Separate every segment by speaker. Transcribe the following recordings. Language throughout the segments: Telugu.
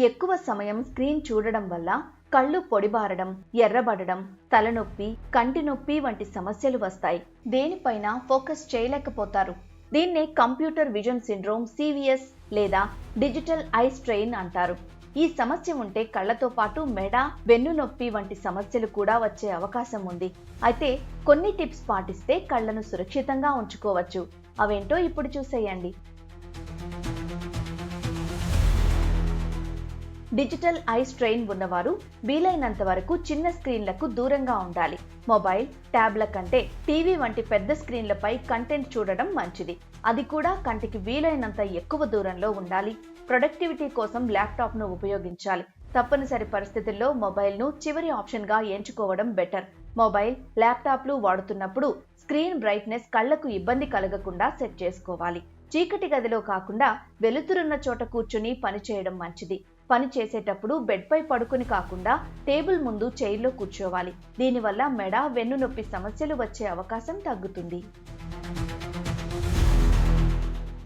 Speaker 1: ఎక్కువ సమయం స్క్రీన్ చూడడం వల్ల కళ్ళు పొడిబారడం, ఎర్రబడడం, తలనొప్పి, కంటి నొప్పి వంటి సమస్యలు వస్తాయి. దేనిపైన ఫోకస్ చేయలేకపోతారు. దీన్నే కంప్యూటర్ విజన్ సిండ్రోమ్, సివిఎస్ లేదా డిజిటల్ ఐ స్ట్రెయిన్ అంటారు. ఈ సమస్య ఉంటే కళ్లతో పాటు మెడ, వెన్ను నొప్పి వంటి సమస్యలు కూడా వచ్చే అవకాశం ఉంది. అయితే కొన్ని టిప్స్ పాటిస్తే కళ్లను సురక్షితంగా ఉంచుకోవచ్చు. అవేంటో ఇప్పుడు చూసేయండి. డిజిటల్ ఐ స్ట్రెయిన్ ఉన్నవారు వీలైనంత వరకు చిన్న స్క్రీన్లకు దూరంగా ఉండాలి. మొబైల్, ట్యాబ్ల కంటే టీవీ వంటి పెద్ద స్క్రీన్లపై కంటెంట్ చూడడం మంచిది. అది కూడా కంటికి వీలైనంత ఎక్కువ దూరంలో ఉండాలి. ప్రొడక్టివిటీ కోసం ల్యాప్టాప్ను ఉపయోగించాలి. తప్పనిసరి పరిస్థితుల్లో మొబైల్ను చివరి ఆప్షన్గా ఎంచుకోవడం బెటర్. మొబైల్, ల్యాప్టాప్లు వాడుతున్నప్పుడు స్క్రీన్ బ్రైట్నెస్ కళ్లకు ఇబ్బంది కలగకుండా సెట్ చేసుకోవాలి. చీకటి గదిలో కాకుండా వెలుతురున్న చోట కూర్చుని పనిచేయడం మంచిది. పని చేసేటప్పుడు బెడ్పై పడుకుని కాకుండా టేబుల్ ముందు చైర్లో కూర్చోవాలి. దీనివల్ల మెడ, వెన్ను నొప్పి సమస్యలు వచ్చే అవకాశం తగ్గుతుంది.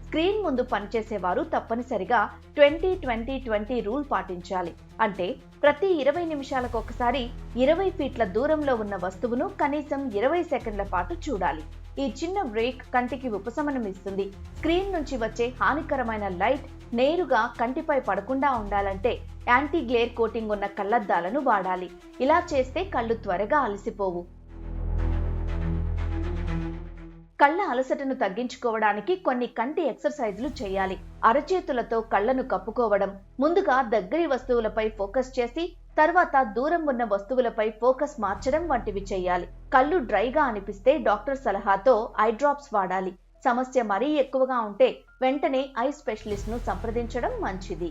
Speaker 1: స్క్రీన్ ముందు పనిచేసేవారు తప్పనిసరిగా 20-20-20 రూల్ పాటించాలి. అంటే ప్రతి 20 నిమిషాలకు ఒకసారి 20 ఫీట్ల దూరంలో ఉన్న వస్తువును కనీసం 20 సెకండ్ల పాటు చూడాలి. ఈ చిన్న బ్రేక్ కంటికి ఉపశమనం ఇస్తుంది. స్క్రీన్ నుంచి వచ్చే హానికరమైన లైట్ నేరుగా కంటిపై పడకుండా ఉండాలంటే యాంటీ గ్లేర్ కోటింగ్ ఉన్న కళ్లద్దాలను వాడాలి. ఇలా చేస్తే కళ్ళు త్వరగా అలసిపోవు. కళ్ళ అలసటను తగ్గించుకోవడానికి కొన్ని కంటి ఎక్సర్సైజులు చేయాలి. అరచేతులతో కళ్లను కప్పుకోవడం, ముందుగా దగ్గరి వస్తువులపై ఫోకస్ చేసి తర్వాత దూరం ఉన్న వస్తువులపై ఫోకస్ మార్చడం వంటివి చేయాలి. కళ్ళు డ్రైగా అనిపిస్తే డాక్టర్ సలహాతో ఐ డ్రాప్స్ వాడాలి. సమస్య మరీ ఎక్కువగా ఉంటే వెంటనే ఐ స్పెషలిస్ట్ ను సంప్రదించడం మంచిది.